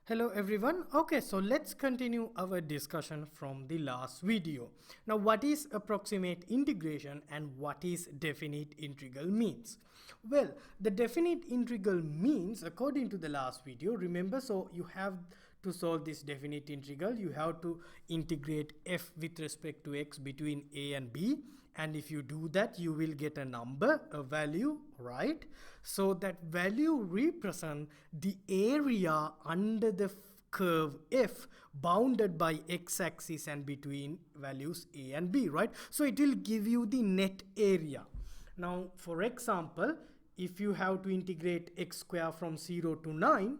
Hello everyone. Okay, so let's continue our discussion from the last video. Now, what is approximate integration and what is definite integral means? Well, the definite integral means, according to the last video, remember, so you have to solve this definite integral, you have to integrate f with respect to x between a and b, and if you do that you will get a number, a value, right? So that value represent the area under the curve f bounded by x-axis and between values a and b, right? So it will give you the net area. Now for example, if you have to integrate x square from 0 to 9,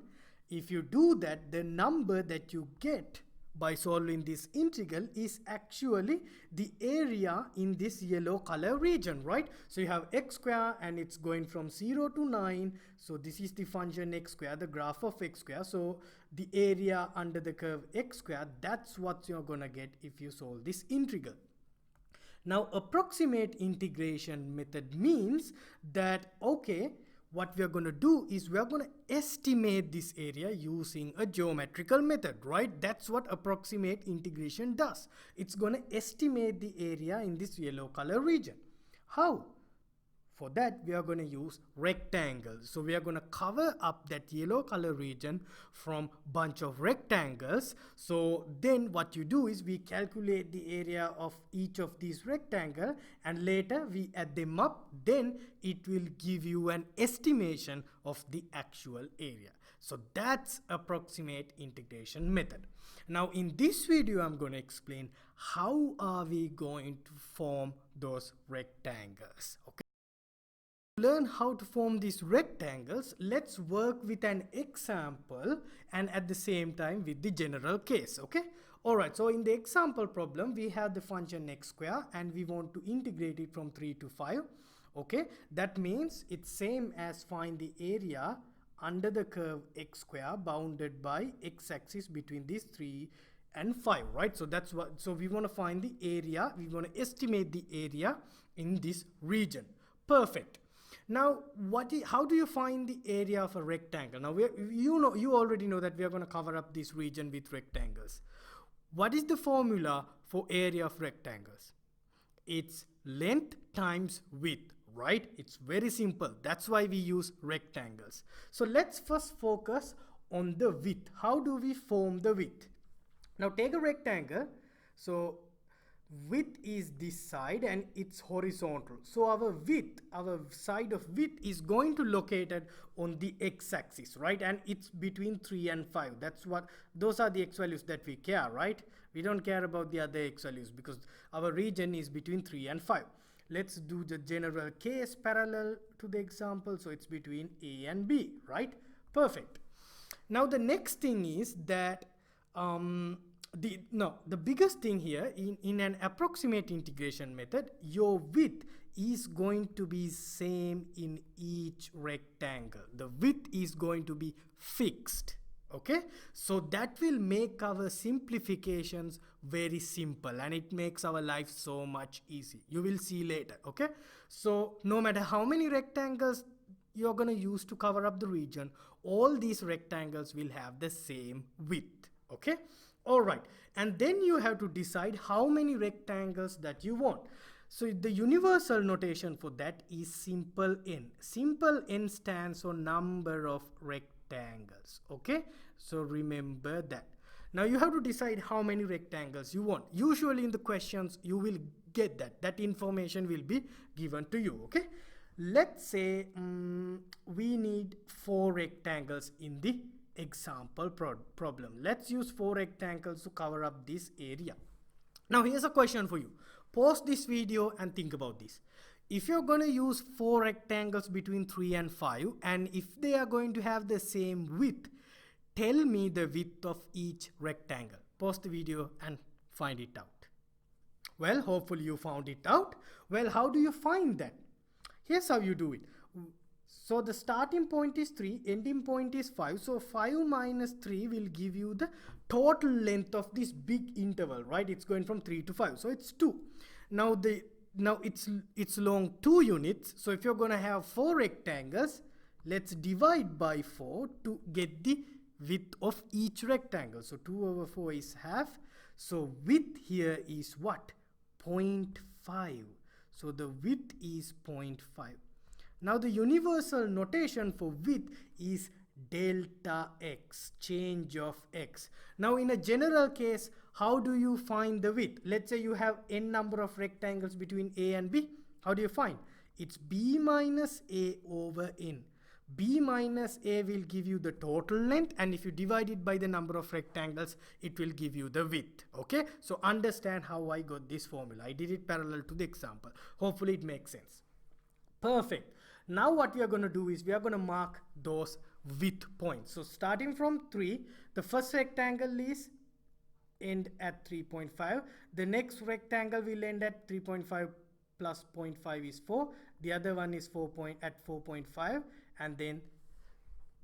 if you do that, the number that you get by solving this integral is actually the area in this yellow color region, right? So you have x square and it's going from 0 to 9. So this is the function x square, the graph of x square. So the area under the curve x square, that's what you're gonna get if you solve this integral. Now approximate integration method means that, okay, what we are going to do is we are going to estimate this area using a geometrical method, right? That's what approximate integration does. It's going to estimate the area in this yellow color region. How? For that, we are going to use rectangles. So we are going to cover up that yellow color region from bunch of rectangles. So then what you do is we calculate the area of each of these rectangles and later we add them up. Then it will give you an estimation of the actual area. So that's approximate integration method. Now in this video, I'm going to explain how are we going to form those rectangles. Okay. To learn how to form these rectangles, let's work with an example and at the same time with the general case. Okay. Alright, so in the example problem, we have the function x square and we want to integrate it from 3 to 5. Okay, that means it's same as find the area under the curve x square bounded by x-axis between these 3 and 5, right? So that's what, so we want to find the area, we want to estimate the area in this region. Perfect. Now, how do you find the area of a rectangle? Now, you already know that we are going to cover up this region with rectangles. What is the formula for area of rectangles? It's length times width, right? It's very simple. That's why we use rectangles. So let's first focus on the width. How do we form the width? Now take a rectangle. So width is this side and it's horizontal. So our width, our side of width is going to located on the x-axis, right? And it's between 3 and 5. That's what, those are the x values that we care, right? We don't care about the other x values because our region is between 3 and 5. Let's do the general case parallel to the example. So it's between A and B, right? Perfect. Now the next thing is that the biggest thing here in an approximate integration method, your width is going to be same in each rectangle. The width is going to be fixed. Okay, so that will make our simplifications very simple and it makes our life so much easy. You will see later. Okay, so no matter how many rectangles you're going to use to cover up the region, all these rectangles will have the same width. Okay. All right, and then you have to decide how many rectangles that you want. So the universal notation for that is simple n. Simple n stands for number of rectangles. Okay, so remember that. Now you have to decide how many rectangles you want. Usually in the questions you will get that information will be given to you. Okay, let's say we need 4 rectangles in the example problem. Let's use 4 rectangles to cover up this area. Now here's a question for you. Pause this video and think about this. If you're going to use 4 rectangles between 3 and 5 and if they are going to have the same width, tell me the width of each rectangle. Pause the video and find it out. Well, hopefully you found it out. Well, how do you find that? Here's how you do it. So the starting point is 3, ending point is 5. So 5 minus 3 will give you the total length of this big interval, right? It's going from 3 to 5. So it's 2. Now it's long 2 units. So if you're going to have 4 rectangles, let's divide by 4 to get the width of each rectangle. So 2 over 4 is half. So width here is what? 0.5. So the width is 0.5. Now the universal notation for width is delta x, change of x. Now in a general case, how do you find the width? Let's say you have n number of rectangles between A and B. How do you find? It's B minus A over n. B minus A will give you the total length, and if you divide it by the number of rectangles, it will give you the width. Okay, so understand how I got this formula. I did it parallel to the example. Hopefully it makes sense. Perfect. Now what we are going to do is we are going to mark those width points. So starting from 3, the first rectangle is end at 3.5. The next rectangle will end at 3.5 plus 0.5 is 4. The other one is 4.5, and then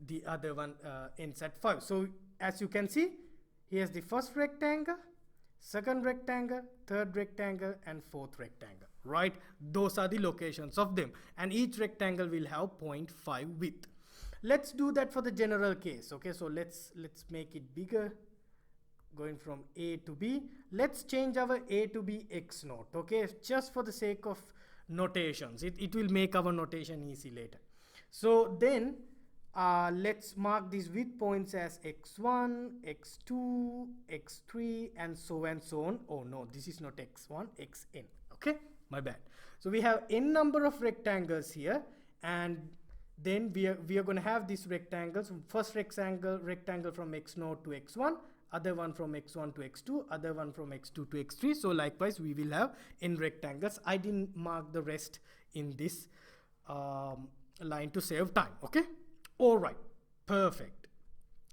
the other one ends at 5. So as you can see, here's the first rectangle, second rectangle, third rectangle, and fourth rectangle, right? Those are the locations of them, and each rectangle will have 0.5 width. Let's do that for the general case. Okay, so let's make it bigger, going from A to B. Let's change our A to be x naught. Okay, just for the sake of notations, it will make our notation easy later. So then let's mark these width points as x1, x2, x3, and so on. Oh no, this is not x1, xn. Okay, my bad. So we have n number of rectangles here, and then we are going to have these rectangles. First rectangle from x0 to x1, other one from x1 to x2, other one from x2 to x3. So likewise we will have n rectangles. I didn't mark the rest in this line to save time. Okay, all right, perfect.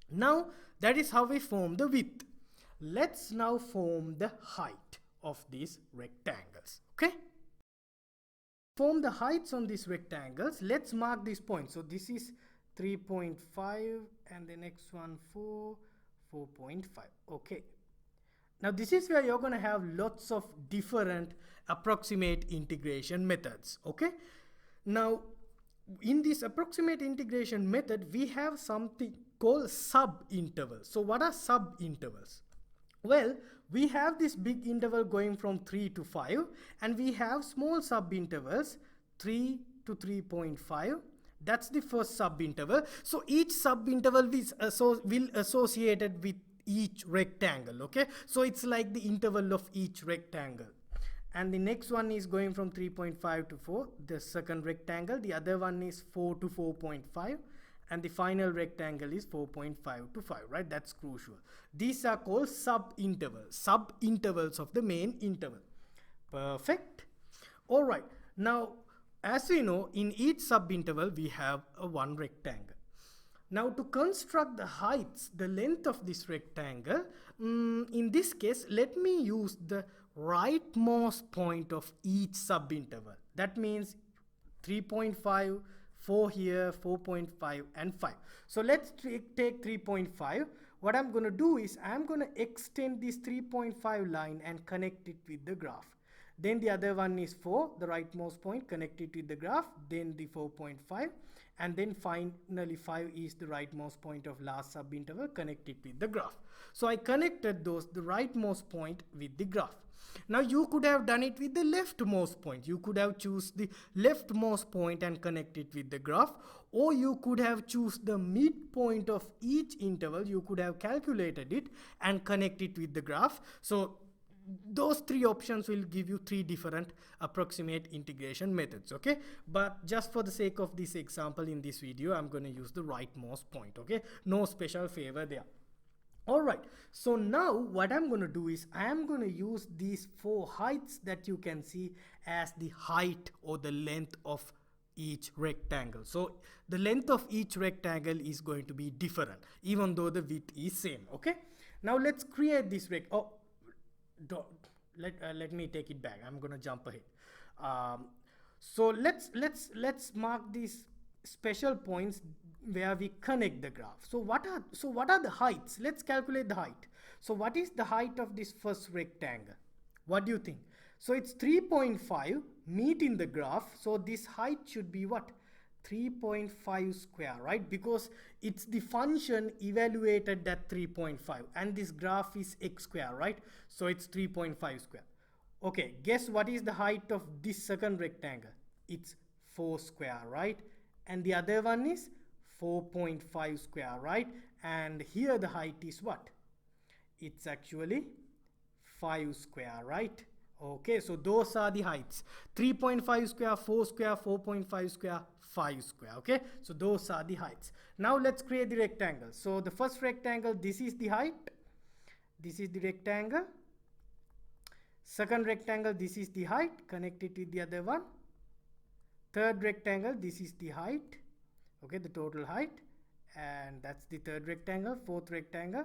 Now that is how we form the width. Let's now form the height of these rectangles. Okay, form the heights on these rectangles. Let's mark these points. So this is 3.5, and the next one 4.5. Okay, now this is where you're going to have lots of different approximate integration methods. Okay, now in this approximate integration method, we have something called sub-intervals. So what are sub-intervals? Well, we have this big interval going from 3 to 5, and we have small sub-intervals 3 to 3.5. That's the first sub-interval. So each sub-interval will associated with each rectangle. Okay, so it's like the interval of each rectangle. And the next one is going from 3.5 to 4, the second rectangle. The other one is 4 to 4.5, and the final rectangle is 4.5 to 5, right? That's crucial. These are called sub-intervals of the main interval. Perfect. All right, now as we know, in each sub-interval we have one rectangle. Now to construct the heights, the length of this rectangle, in this case let me use the rightmost point of each sub-interval. That means 3.5, 4 here, 4.5, and 5. So let's take 3.5. What I'm going to do is I'm going to extend this 3.5 line and connect it with the graph. Then the other one is 4, the rightmost point, connect it with the graph, then the 4.5, and then finally 5 is the rightmost point of last sub-interval, connect it with the graph. So I connected the rightmost point with the graph. Now you could have done it with the leftmost point. You could have choose the leftmost point and connect it with the graph, or you could have choose the midpoint of each interval. You could have calculated it and connect it with the graph. So those three options will give you three different approximate integration methods. Okay, but just for the sake of this example in this video, I'm going to use the rightmost point. Okay, no special favor there. All right, so now what I'm going to do is I am going to use these 4 heights that you can see as the height or the length of each rectangle. So the length of each rectangle is going to be different even though the width is same. Okay, now let's create this let me take it back. I'm going to jump ahead. So let's mark these special points where we connect the graph. So what are the heights? Let's calculate the height. So what is the height of this first rectangle? What do you think? So it's 3.5 meet in the graph. So this height should be what? 3.5 square, right? Because it's the function evaluated at 3.5 and this graph is x square, right? So it's 3.5 square. Okay, guess what is the height of this second rectangle? It's 4 square, right? And the other one is 4.5 square, right? And here the height is what? It's actually 5 square, right? Okay, so those are the heights: 3.5 square, 4 square, 4.5 square, 5 square. Okay, so those are the heights. Now let's create the rectangle. So the first rectangle, this is the height, this is the rectangle. Second rectangle, this is the height connected with the other one. Third rectangle, this is the height, okay, the total height, and that's the third rectangle. Fourth rectangle.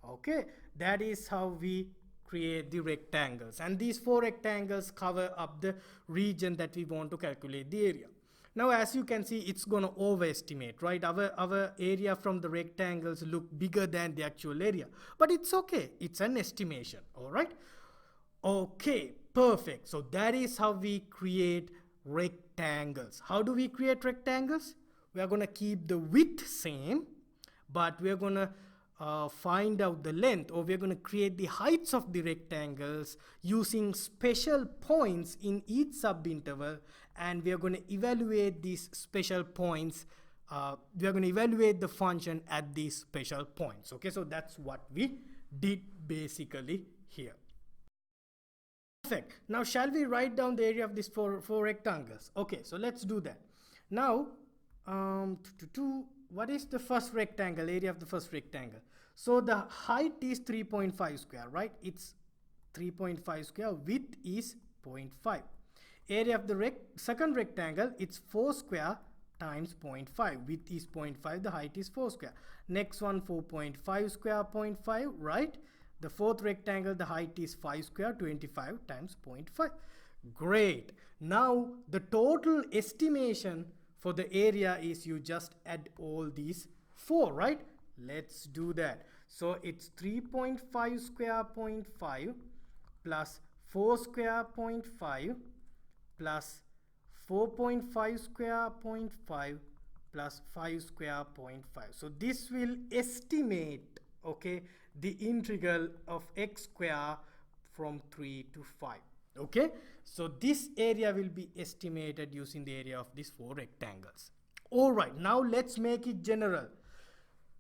Okay, that is how we create the rectangles, and these 4 rectangles cover up the region that we want to calculate the area. Now as you can see, it's gonna overestimate, right? Our area from the rectangles look bigger than the actual area, but it's okay, it's an estimation. All right, okay, perfect. So that is how we create rectangles. How do we create rectangles? We are gonna keep the width same, but we are gonna find out the length, or we're going to create the heights of the rectangles using special points in each subinterval, and we are going to evaluate these special points. We are going to evaluate the function at these special points. Okay, so that's what we did basically here. Perfect. Now shall we write down the area of these four rectangles? Okay, so let's do that. Now what is the first rectangle, area of the first rectangle? So the height is 3.5 square, right? It's 3.5 square, width is 0.5. Area of the second rectangle, it's 4 square times 0.5. Width is 0.5, the height is 4 square. Next one, 4.5 square, 0.5, right? The fourth rectangle, the height is 5 square, 25 times 0.5. Great. Now the total estimation for the area is, you just add all these 4, right? Let's do that. So it's 3.5 square 0.5 plus 4 square 0.5 plus 4.5 square 0.5 plus 5 square 0.5. So this will estimate, okay, the integral of x square from 3 to 5. Okay, so this area will be estimated using the area of these 4 rectangles. All right, now let's make it general.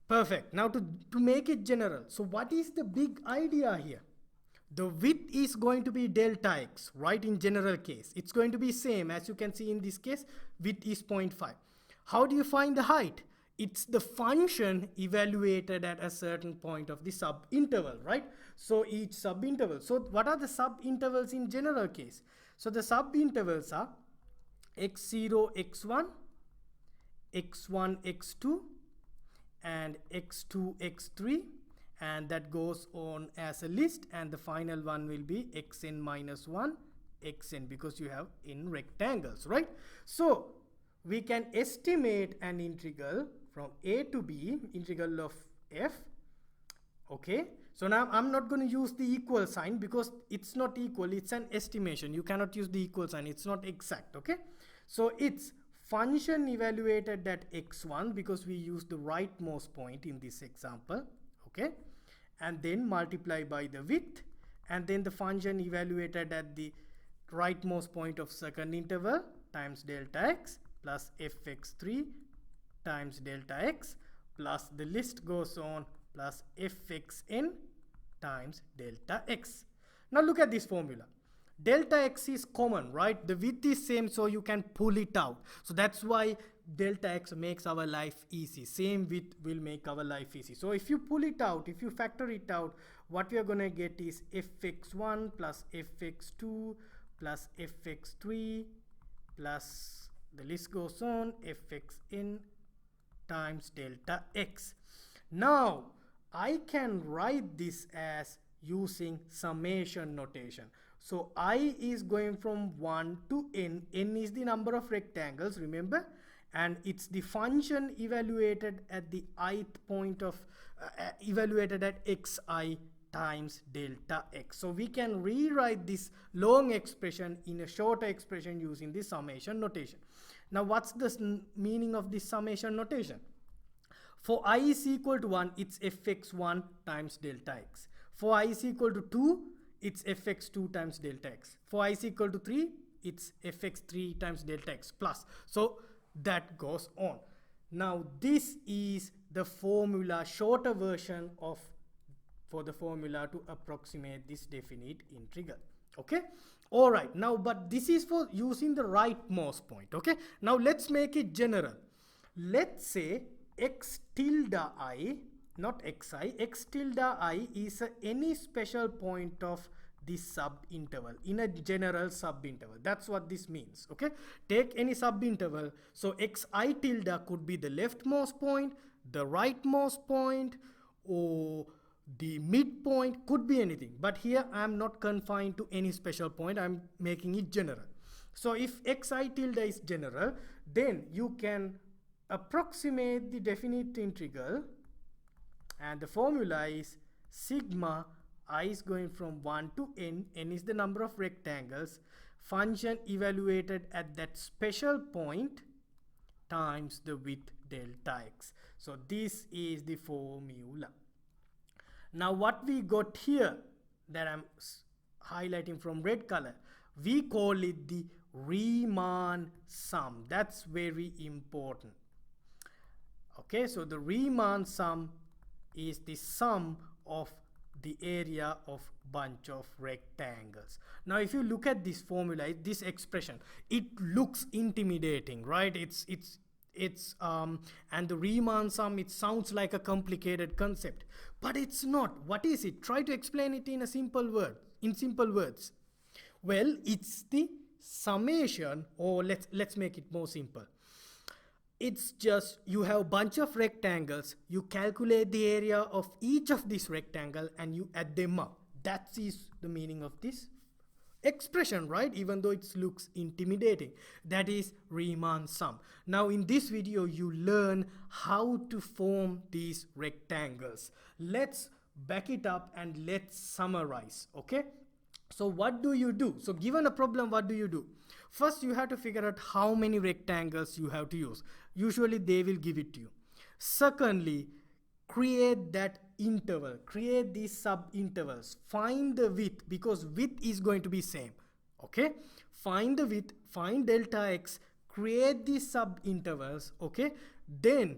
Perfect. Now to make it general, so what is the big idea here? The width is going to be delta x, right? In general case, it's going to be same. As you can see in this case, width is 0.5. How do you find the height? It's the function evaluated at a certain point of the subinterval, right? So each subinterval. So what are the subintervals in general case? So the subintervals are x0, x1, x1, x2, and x2, x3, and that goes on as a list, and the final one will be xn minus 1, xn, because you have in rectangles, right? So we can estimate an integral from a to b, integral of f. Okay, so now I'm not going to use the equal sign because it's not equal, it's an estimation. You cannot use the equal sign, it's not exact. Okay, so it's function evaluated at x1 because we use the rightmost point in this example. Okay, and then multiply by the width, and then the function evaluated at the rightmost point of second interval times delta x plus fx3 times delta x, plus the list goes on, plus fxn times delta x. Now look at this formula. Delta x is common, right? The width is same, so you can pull it out. So that's why delta x makes our life easy. Same width will make our life easy. So if you pull it out, if you factor it out, what we are going to get is fx1 plus fx2 plus fx3 plus the list goes on, fxn times delta x. Now I can write this as using summation notation. So I is going from 1 to n. N is the number of rectangles, remember, and it's the function evaluated at the ith point of evaluated at xi times delta x. So we can rewrite this long expression in a shorter expression using the summation notation. Now what's the meaning of this summation notation? For I is equal to 1, it's fx1 times delta x. For I is equal to 2, it's fx2 times delta x. For I is equal to 3, it's fx3 times delta x plus. So that goes on. Now this is the formula, shorter version of for the formula to approximate this definite integral. Okay, all right. Now but this is for using the rightmost point. Okay, now let's make it general. Let's say x tilde I, not xi, x tilde I is any special point of this subinterval in a general subinterval. That's what this means. Okay, take any subinterval. So xi tilde could be the leftmost point, the rightmost point, or the midpoint, could be anything. But here I am not confined to any special point, I am making it general. So if xi tilde is general, then you can approximate the definite integral, and the formula is sigma I is going from 1 to n is the number of rectangles, function evaluated at that special point times the width delta x. So this is the formula. Now what we got here that I'm highlighting from red color, we call it the Riemann sum. That's very important. Okay, so the Riemann sum is the sum of the area of bunch of rectangles. Now if you look at this formula, this expression, it looks intimidating, right? And the Riemann sum, it sounds like a complicated concept, but it's not. What is it? Try to explain it in a simple word, in simple words. Well, it's the summation, or let's make it more simple. It's just you have a bunch of rectangles, you calculate the area of each of these rectangle and you add them up. That is the meaning of this expression, right? Even though it looks intimidating, that is Riemann sum. Now in this video you learn how to form these rectangles. Let's back it up and let's summarize. Okay, so what do you do? So given a problem, what do you do? First you have to figure out how many rectangles you have to use. Usually they will give it to you. Secondly, create that interval, create these sub-intervals, find the width, because width is going to be same. Okay, find the width, find delta x, create these sub-intervals. Okay, then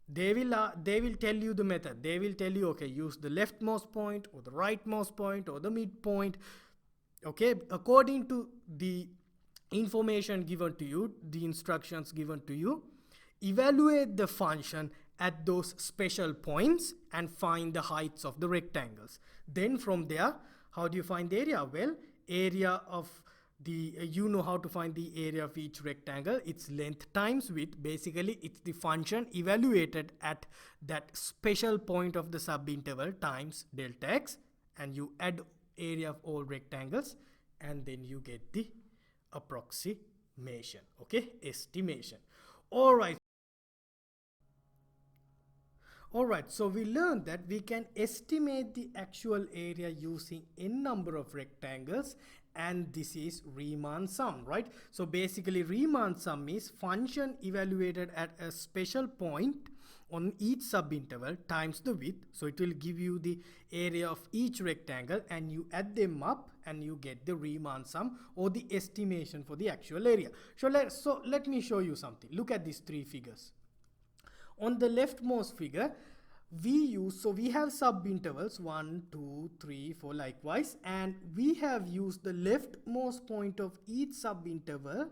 they will tell you the method. They will tell you, okay, use the leftmost point or the rightmost point or the midpoint. Okay, according to the information given to you, the instructions given to you, evaluate the function at those special points and find the heights of the rectangles. Then from there, how do you find the area? Well, area of the, you know how to find the area of each rectangle. It's length times width. Basically, it's the function evaluated at that special point of the subinterval times delta x, and you add area of all rectangles, and then you get the approximation. Okay, estimation. All right, so we learned that we can estimate the actual area using n number of rectangles, and this is Riemann sum, right? So basically Riemann sum is function evaluated at a special point on each subinterval times the width. So it will give you the area of each rectangle and you add them up and you get the Riemann sum, or the estimation for the actual area. So let me show you something. Look at these three figures. On the leftmost figure, we have subintervals 1, 2, 3, 4 likewise, and we have used the leftmost point of each subinterval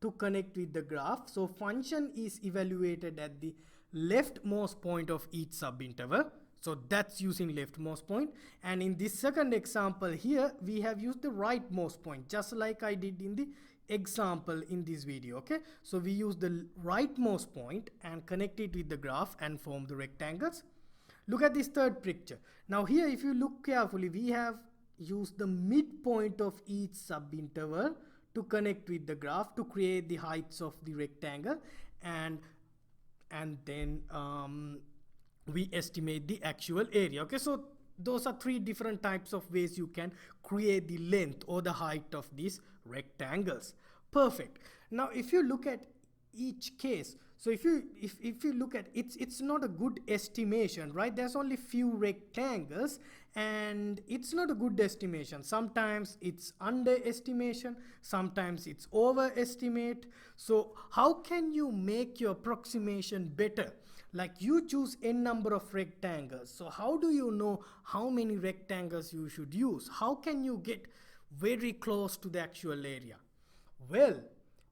to connect with the graph. So function is evaluated at the leftmost point of each subinterval. So that's using leftmost point. And in this second example here, we have used the rightmost point, just like I did in the example in this video. Okay, so we use the rightmost point and connect it with the graph and form the rectangles. Look at this third picture. Now here, if you look carefully, we have used the midpoint of each subinterval to connect with the graph to create the heights of the rectangle, and then we estimate the actual area. Okay, so those are three different types of ways you can create the length or the height of these rectangles. Perfect. Now if you look at each case. So if you look at it's not a good estimation, right? There's only few rectangles and it's not a good estimation. Sometimes it's underestimation, sometimes it's overestimate. So how can you make your approximation better? Like you choose n number of rectangles, so how do you know how many rectangles you should use? How can you get very close to the actual area? Well,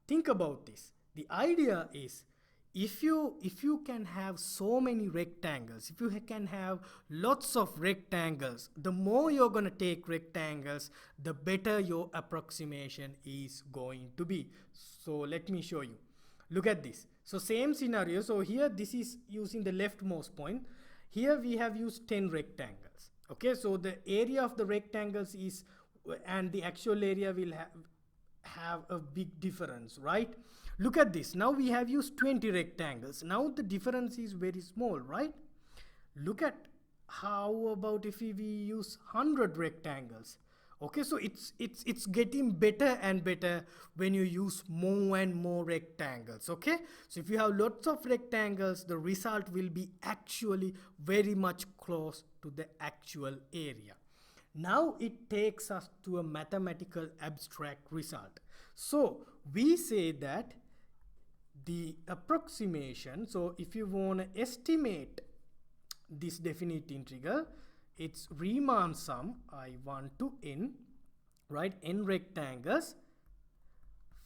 think about this. The idea is, if you can have so many rectangles, if you can have lots of rectangles, the more you're going to take rectangles, the better your approximation is going to be. So let me show you. Look at this. So same scenario. So here this is using the leftmost point. Here we have used 10 rectangles. Okay, so the area of the rectangles is, and the actual area will have a big difference, right? Look at this. Now we have used 20 rectangles. Now the difference is very small, right? Look at how about if we use 100 rectangles. Okay, so it's getting better and better when you use more and more rectangles. Okay, so if you have lots of rectangles, the result will be actually very much close to the actual area. Now it takes us to a mathematical abstract result. So we say that the approximation, so if you want to estimate this definite integral, it's Riemann sum I1 to n, right? N rectangles,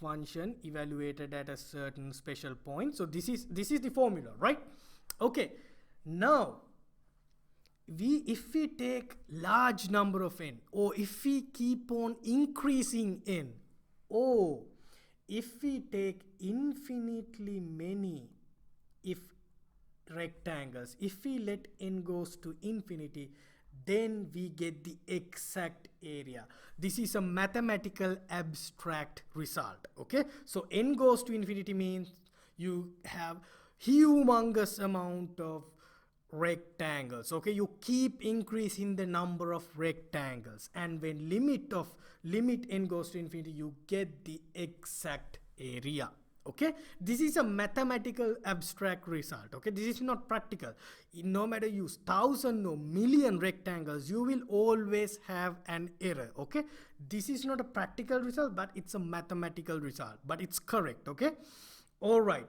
function evaluated at a certain special point. So this is the formula, right? Okay, now if we take large number of n, or if we keep on increasing n, or if we take infinitely many rectangles, if we let n goes to infinity, then we get the exact area. This is a mathematical abstract result. Okay, so n goes to infinity means you have humongous amount of rectangles. Okay, you keep increasing the number of rectangles, and when limit n goes to infinity, you get the exact area. Okay, this is a mathematical abstract result. Okay, this is not practical. No matter you use 1,000 or million rectangles, you will always have an error. Okay, this is not a practical result, but it's a mathematical result, but it's correct. Okay, all right.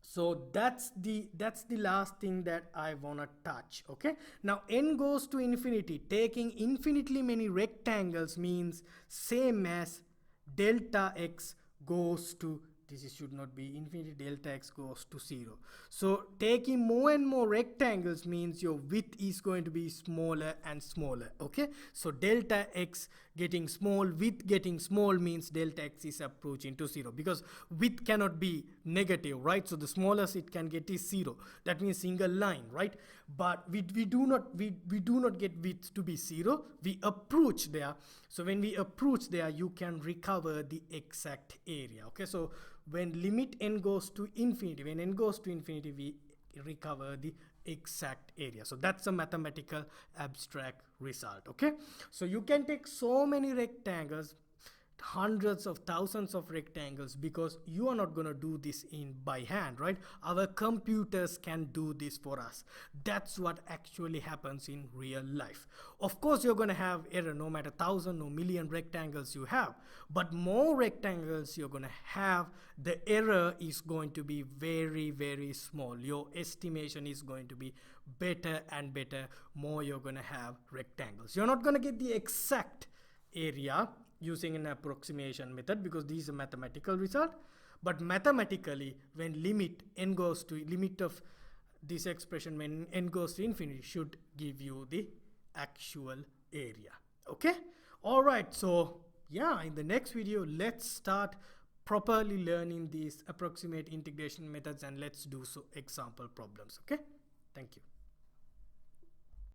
So that's the last thing that I want to touch. Okay, now n goes to infinity. Taking infinitely many rectangles means same as delta x goes to, this should not be infinity, delta x goes to 0. So taking more and more rectangles means your width is going to be smaller and smaller. Okay, so delta x getting small, width getting small means delta x is approaching to 0, because width cannot be negative, right? So the smallest it can get is 0. That means single line, right? But we do not get width to be 0. We approach there. So when we approach there, you can recover the exact area. Okay, so when limit n goes to infinity, when n goes to infinity, we recover the exact area. So that's a mathematical abstract result. Okay, so you can take so many rectangles, hundreds of thousands of rectangles, because you are not going to do this by hand, right? Our computers can do this for us. That's what actually happens in real life. Of course you're going to have error no matter 1,000 or million rectangles you have, but more rectangles you're going to have, the error is going to be very, very small. Your estimation is going to be better and better more you're going to have rectangles. You're not going to get the exact area using an approximation method, because this is a mathematical result, but mathematically when limit of this expression when n goes to infinity should give you the actual area. Okay, all right, so yeah, in the next video let's start properly learning these approximate integration methods, and let's do so example problems. Okay, thank you.